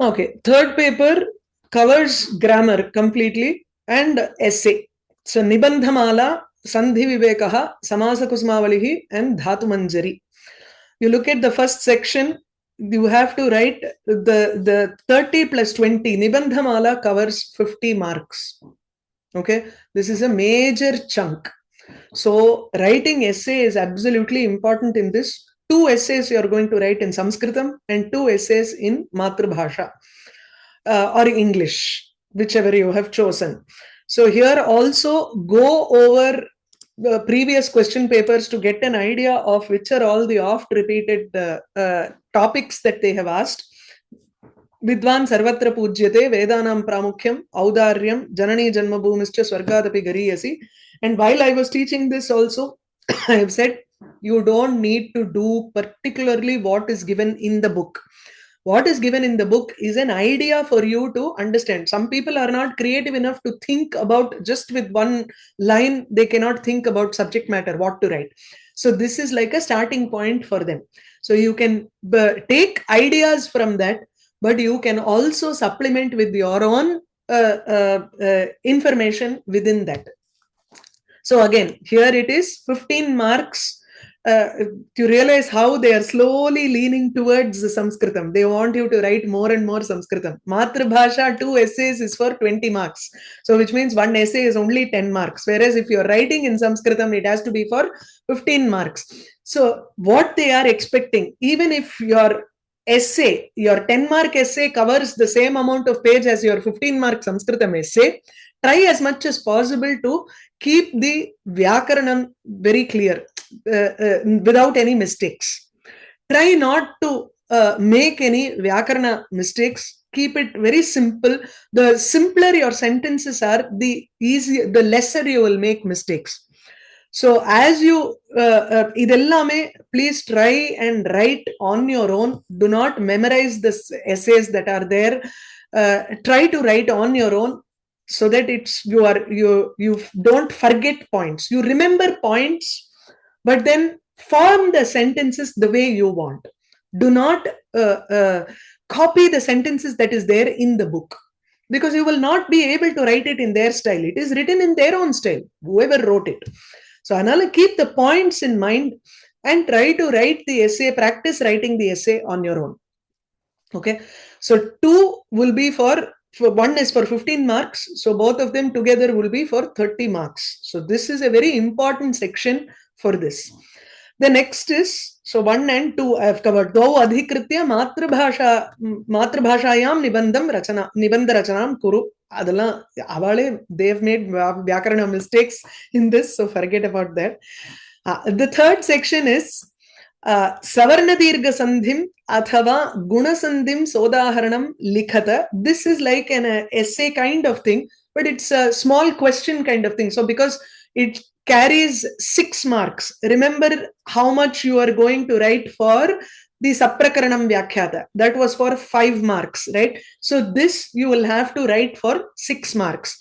Okay, third paper covers grammar completely and essay. So Nibandhamala, Sandhi Vivekaha, Samasa Kusmavalihi, and Dhatu Manjari. You look at the first section, you have to write the 30 plus 20. Nibandhamala covers 50 marks. Okay, this is a major chunk. So writing essay is absolutely important in this. Two essays you are going to write in Sanskritam and two essays in Matrabhasha or English, whichever you have chosen. So here also go over the previous question papers to get an idea of which are all the oft repeated topics that they have asked. Vidvan sarvatra pujyate vedanam pramukhyam audaryam janani janmabhumischa swargadapi gariyasi. And while I was teaching this also, I have said you don't need to do particularly what is given in the book. What is given in the book is an idea for you to understand. Some people are not creative enough to think about just with one line, they cannot think about subject matter, what to write. So this is like a starting point for them. So you can take ideas from that, but you can also supplement with your own information within that. So again, here it is 15 marks. To realize how they are slowly leaning towards the Sanskritam. They want you to write more and more Sanskritam. Matrabhasha, 2 essays is for 20 marks. So which means one essay is only 10 marks. Whereas if you're writing in Sanskritam, it has to be for 15 marks. So what they are expecting, even if your essay, your 10-mark essay covers the same amount of page as your 15-mark Sanskritam essay, try as much as possible to keep the Vyakaranam very clear. Without any mistakes. Try not to make any Vyakarana mistakes. Keep it very simple. The simpler your sentences are, the easier, the lesser you will make mistakes. So as you, please try and write on your own. Do not memorize the essays that are there. Try to write on your own so that you don't forget points. You remember points, but then form the sentences the way you want. Do not copy the sentences that is there in the book, because you will not be able to write it in their style. It is written in their own style, whoever wrote it. So Anala, keep the points in mind and try to write the essay, practice writing the essay on your own. Okay, so 2 will be for 1 is for 15 marks, so both of them together will be for 30 marks. So this is a very important section for this. The next is, so 1 and 2 I have covered. Dvau adhikritya matrabhashayam nibandha rachanam kuru. Adala avale, they have made vyakarana mistakes in this, so forget about that. The third section is Savarna dirgha sandhim athava guna sandhim sodaharanam likhata. This is like an essay kind of thing, but it's a small question kind of thing. So because it carries 6 marks, remember how much you are going to write for the Saprakaranam Vyakhyata. That was for 5 marks, right? So this you will have to write for 6 marks.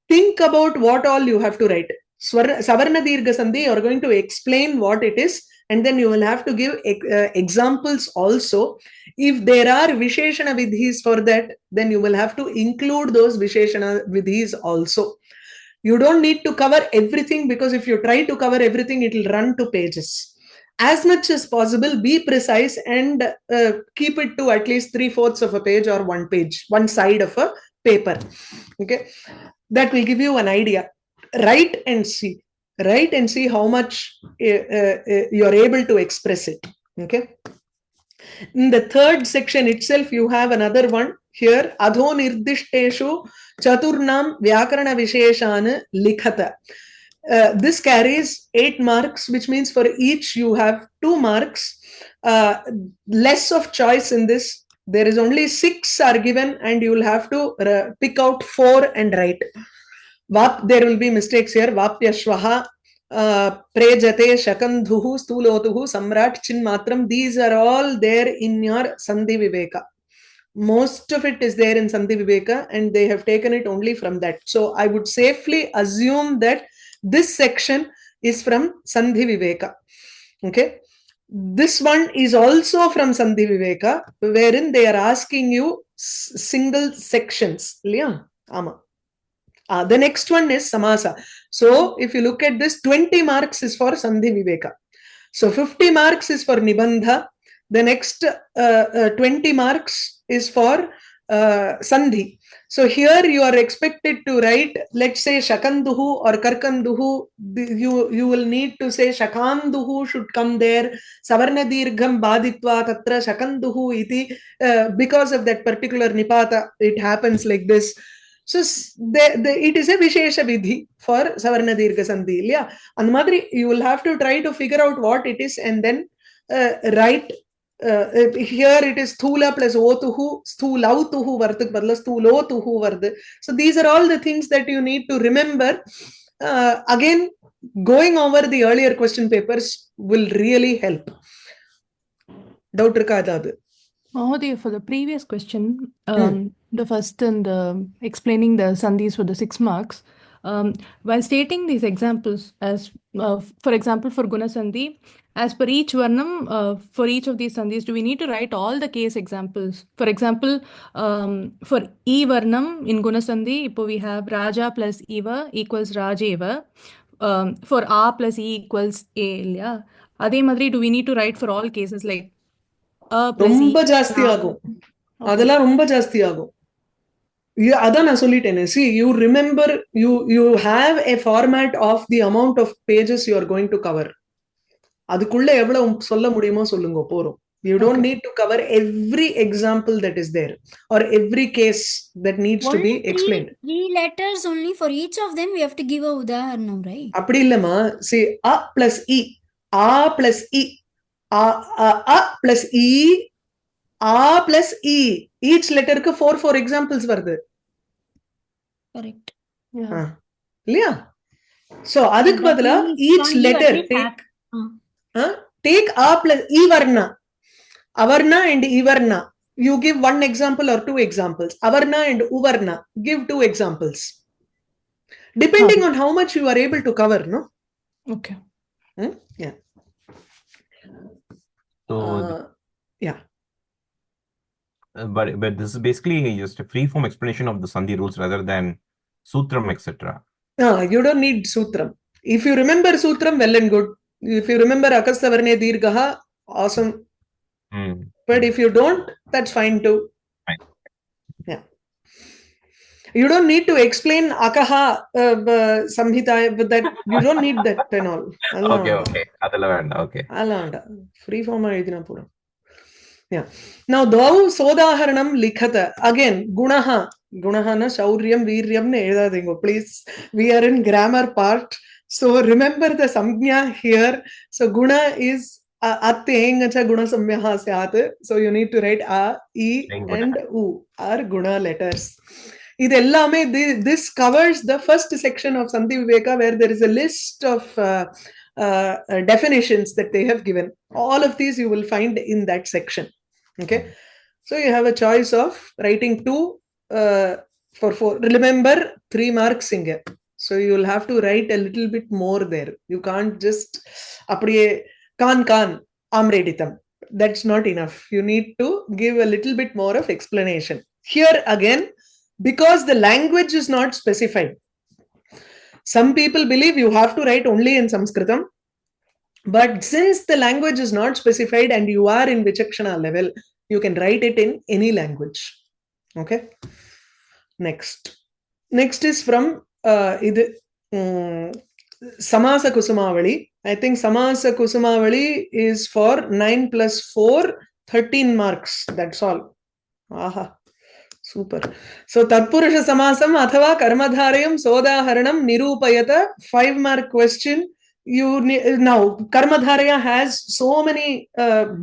Think about what all you have to write. Savarna dirgha sandhi, you are going to explain what it is, and then you will have to give examples also. If there are Visheshana Vidhis for that, then you will have to include those Visheshana Vidhis also. You don't need to cover everything, because if you try to cover everything, it will run to pages. As much as possible, be precise and keep it to at least 3/4 of a page or 1 page, one side of a paper. Okay, that will give you an idea. Write and see. Write and see how much you're able to express it. Okay. In the third section itself, you have another one here. Adho nirdishteshu chaturnam vyakarana visheshan likhata. This carries 8 marks, which means for each you have 2 marks. Less of choice in this. There is only 6 are given, and you will have to pick out 4 and write. There will be mistakes here. Vapyashvaha, prejate, shakandhuhu, stulotuhu, samrat, chinmatram. These are all there in your Sandhi Viveka. Most of it is there in Sandhi Viveka, and they have taken it only from that. So I would safely assume that this section is from Sandhi Viveka. Okay. This one is also from Sandhi Viveka, wherein they are asking you single sections. The next one is Samasa. So if you look at this, 20 marks is for Sandhi Viveka. So 50 marks is for Nibandha. The next 20 marks is for Sandhi. So here you are expected to write, let's say Shakanduhu or Karkanduhu. You will need to say Shakanduhu should come there. Savarna Dirgham Baditva Tatra Shakanduhu iti. Because of that particular Nipata, it happens like this. So it is a Vishesha Vidhi for Savarna Dirgha Sandhi. Yeah. And Madri, you will have to try to figure out what it is and then write. Here it is Sthula plus Otuhu, Stulautuhu Varduk Badla, Stulotuhu Vard. So these are all the things that you need to remember. Again, going over the earlier question papers will really help. Doubt irukada? Mahodaya, for the previous question, the first and explaining the sandhis for the 6 marks, while stating these examples, as for example for Guna Sandhi, as per each varnam, for each of these sandhis, do we need to write all the case examples? For example, for E varnam in Guna Sandhi, we have Raja plus Eva equals Rajeva. For A plus E equals A. Yeah. Adhe madri, do we need to write for all cases like ரொம்ப ஜாஸ்தி ஆகும். அதெல்லாம் ரொம்ப ஜாஸ்தி ஆகும். அதான் நான் சொல்லிட்டேனே. See, you remember, you have a format of the amount of pages you are going to cover. அதுக்குள்ள எவ்வளவு சொல்ல முடியுமோ சொல்லுங்க போறோம். You don't need to cover every example that is there or every case that needs to be explained. 3 letters only for each of them we have to give a udaharanam, right? அப்படி இல்லம்மா. See, a plus e, a plus e, a plus e, a plus e. Each letter க்கு 4 examples வருது. Correct. இல்லையா? So அதுக்கு பதிலா each letter take a plus e varna, avarna and ivarna. You give 1 example or 2 examples. Avarna and uvarna, give 2 examples. Depending on how much you are able to cover, no? Okay. Yeah. So yeah. But this is basically just a free form explanation of the Sandhi rules rather than Sutram, etc. No, you don't need Sutram. If you remember Sutram, well and good. If you remember Akasavarne Dirgaha, awesome. But if you don't, that's fine too. Fine. Yeah. You don't need to explain Akaha Samhita, but that you don't need that and all. Okay. Adala venda. Okay. Alanda. Free form edina pura. Yeah. Now, Dau Sodaharanam Likhata. Again, Gunaha. Gunaha na Shauryam Viryam ne edadingo. Please, we are in grammar part. So remember the Samgnya here. So Guna is Attengacha Guna Samyaha Syat. So you need to write A, E, and U are Guna letters. This covers the first section of Sandhi Viveka, where there is a list of definitions that they have given. All of these you will find in that section. Okay, so you have a choice of writing 2 for 4. Remember 3 marks in here. So you will have to write a little bit more there. You can't just apdiye kan amreditam. That's not enough. You need to give a little bit more of explanation. Here again, because the language is not specified. Some people believe you have to write only in Sanskritam. But since the language is not specified and you are in Vichakshana level, you can write it in any language. Okay. Next is from Samasa Kusumavali. I think Samasa Kusumavali is for 9 plus 4, 13 marks. That's all. Aha. Super. So Tatpurusha Samasam Athava Karmadharayam Sodaharanam Nirupayata, 5 mark question. Now Karmadharaya has so many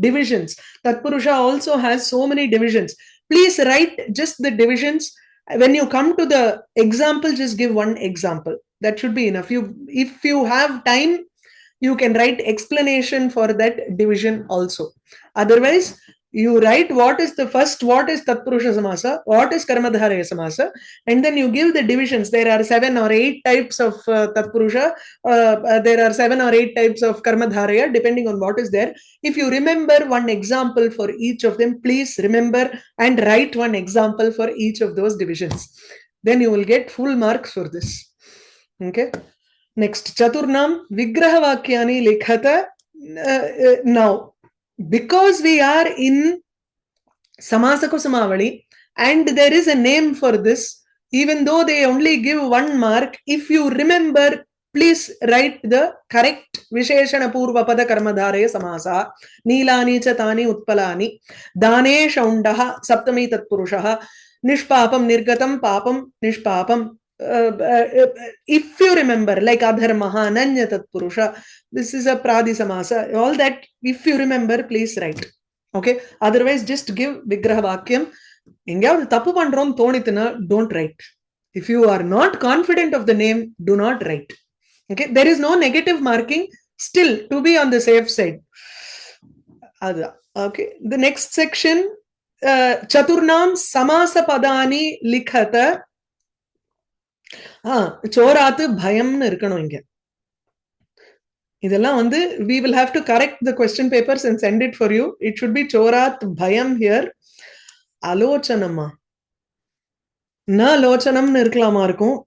divisions. Tatpurusha also has so many divisions. Please write just the divisions. When you come to the example, just give 1 example. That should be enough. If you have time, you can write explanation for that division also. Otherwise, You write what is Tatpurusha Samasa, what is Karmadharaya Samasa, and then you give the divisions. There are 7 or 8 types of Tatpurusha, there are 7 or 8 types of Karmadharaya, depending on what is there. If you remember one example for each of them, please remember and write one example for each of those divisions. Then you will get full marks for this. Okay. Next, Chaturnam Vigraha Vakyani Likhata. Now, because we are in Samasa Kusamavali and there is a name for this, even though they only give 1 mark, if you remember, please write the correct Visheshana Purva Pada Karmadharaya Samasa. Nilani Chatani Utpalani Dane Shaundaha Saptami Tatpurushaha Nishpapam Nirgatam Papam Nishpapam. If you remember, like Adharmaha, Nanya Tatpurusha, this is a Pradi Samasa, all that, if you remember, please write. Okay, otherwise just give Vigraha Vakyam. Engavadu tappu pandrom thonithuna, don't write. If you are not confident of the name, do not write. Okay, there is no negative marking, still to be on the safe side. Okay, the next section, Chaturnam Samasa Padani Likhata. Chorat Bhayamnu irukano inga. இதெல்லாம் வந்து we will have to correct the question papers and send it for you. It should be Chorat Bhayam here. Alochanama. Na Lochanamnu irukkalama irukum.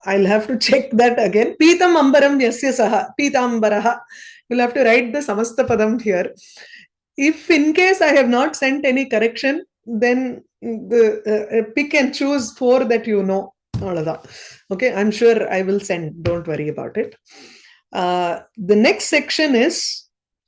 I'll have to check that again. Pitam Ambaram Yasya Saha. Pitambaraha. You'll have to write the Samasta Padam here. If in case I have not sent any correction, then the pick and choose 4 that you know. Okay, I'm sure I will send. Don't worry about it. The next section is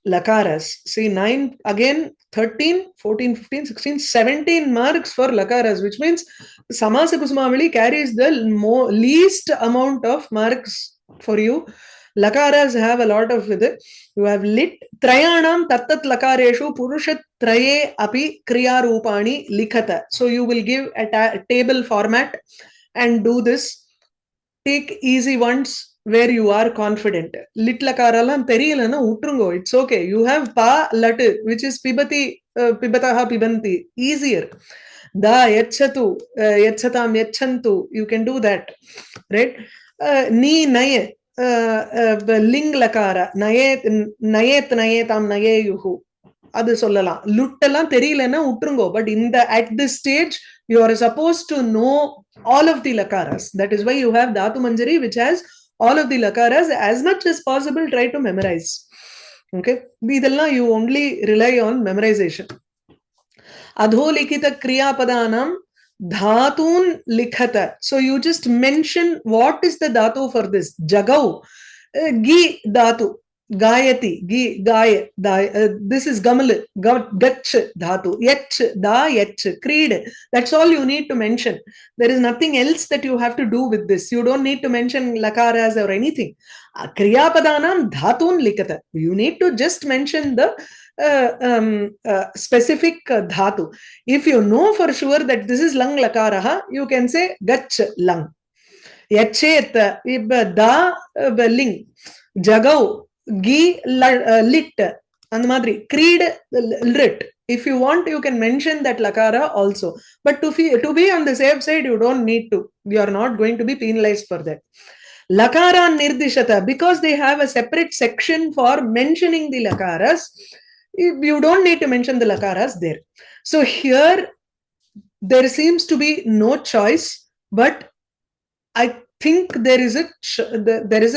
Lakaras. See, 9, again, 13, 14, 15, 16, 17 marks for Lakaras, which means Samasa Kusumavali carries the least amount of marks for you. Lakaras have a lot of it. You have lit Trayanam Tattat Lakareshu Purushat Traye Api Kriya Rupani Likhata. So you will give a table format and do this. Take easy ones where you are confident. Lit Lakaralam Terilana Utrungo. It's okay. You have Pa Lat, which is Pibati, Pibataha Pibanti. Easier. Da Yachatu, Yachatam Yachantu. You can do that. Right? Ni Naye. Ling Lakara. Nayet Nayetam Nayeyuhu. அது சொல்லலாம். லுட்டெல்லாம் தெரியலன்னா உட்ருங்கோ. But in the at this stage, you are supposed to know all of the lakaras. That is why you have Dhatu Manjari, which has all of the lakaras. As much as possible, try to memorize. Okay? Idella you only rely on memorization. Adho likita kriya padanam dhatun likhata. So you just mention what is the dhatu for this. Jagau. Gi dhatu. Gayati, gi, gaya, this is gamal, gach, dhatu, yach, da, yach, creed. That's all you need to mention. There is nothing else that you have to do with this. You don't need to mention lakaras or anything. Kriya padanam dhatun likata. You need to just mention the specific dhatu. If you know for sure that this is lang lakaraha, you can say gach, lang. Yachet, da, ling, jagau, gi lit and madri creed lit. If you want, you can mention that lakara also, but to be on the safe side, you don't need to. You are not going to be penalized for that. Lakara nirdishata, because they have a separate section for mentioning the lakaras, you don't need to mention the lakaras there. So here there seems to be no choice, but I think there is a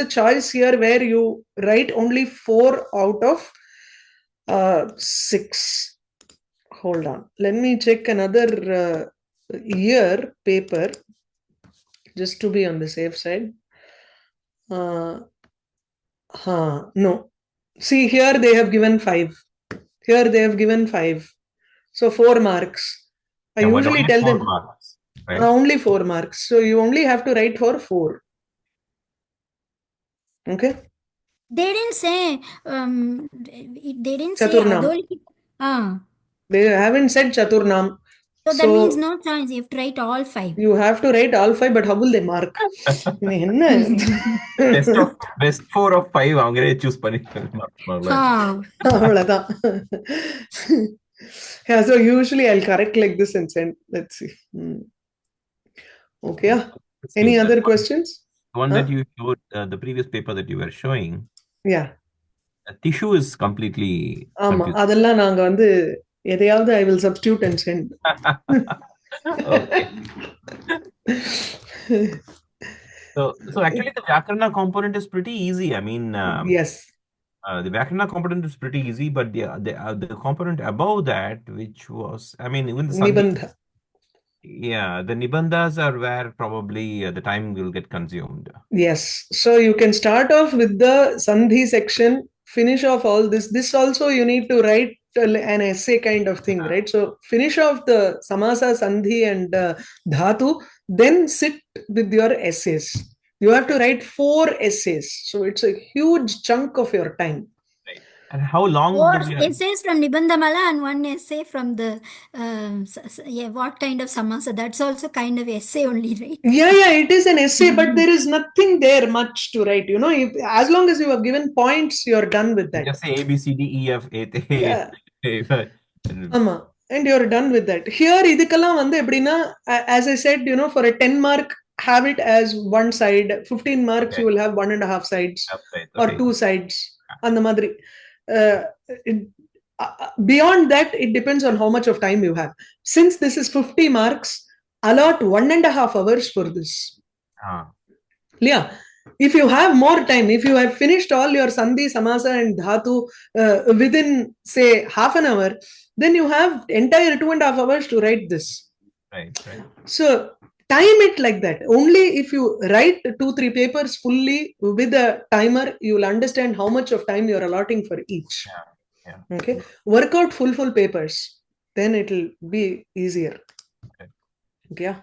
choice here where you write only 4 out of 6. Hold on. Let me check another year paper just to be on the safe side. No. See, here they have given 5. Here they have given 5. So 4 marks. I usually tell them. Marks. Right. Only 4 marks. So you only have to write for 4. Okay. They didn't say. Chaturnam. They haven't said Chaturnam. So that means no chance. You have to write all 5. You have to write all 5, but how will they mark? Best 4 of 5 அவங்களே choose பண்ணி Ah. அவ்வளவுதான். Yeah, so usually I'll correct like this and send. Let's see. Okay. Yeah. Any See, other questions? the one Huh? that you showed, the previous paper that you were showing, Yeah. tissue is completely ஆமா confused. அதெல்லாம் நாங்க வந்து எதையாவது I will substitute and send. Okay. So actually the Vyakarana component is pretty easy. I mean, Yes. the Vyakarana component is pretty easy, but the component above that, which was, I mean, even the Sandhi, Nibandha. yeah, the Nibandhas are where probably the time will get consumed. Yes. So you can start off with the Sandhi section, finish off all this. This also you need to write an essay kind of thing, right? So finish off the Samasa, Sandhi and Dhatu, then sit with your essays. You have to write 4 essays. So it's a huge chunk of your time. Right. And how long 4 do we essays from Nibandhamala and 1 essay from the what kind of Samasa. That's also kind of essay only, right? Yeah, it is an essay, but there is nothing there much to write. You know, as long as you have given points, you're done with that. just say A, B, C, D, E, F, A, Yeah. and ஆமா and you're done with that. Here இதுக்கெல்லாம் வந்து எப்படின்னா as I said, you know, for a 10 mark, have it as one side. 15 marks Okay. you will have 1.5 sides Right, or okay. 2 sides. அந்த மாதிரி beyond that it depends on how much of time you have. Since this is 50 marks, allot 1.5 hours for this. Yeah. If you have more time, if you have finished all your Sandhi, Samasa and Dhatu within, say, half an hour, then you have entire 2.5 hours to write this. Right. So time it like that. Only if you write 2-3 papers fully with a timer, you will understand how much of time you are allotting for each. Yeah. Okay. Work out full papers. Then it will be easier. Okay. Yeah.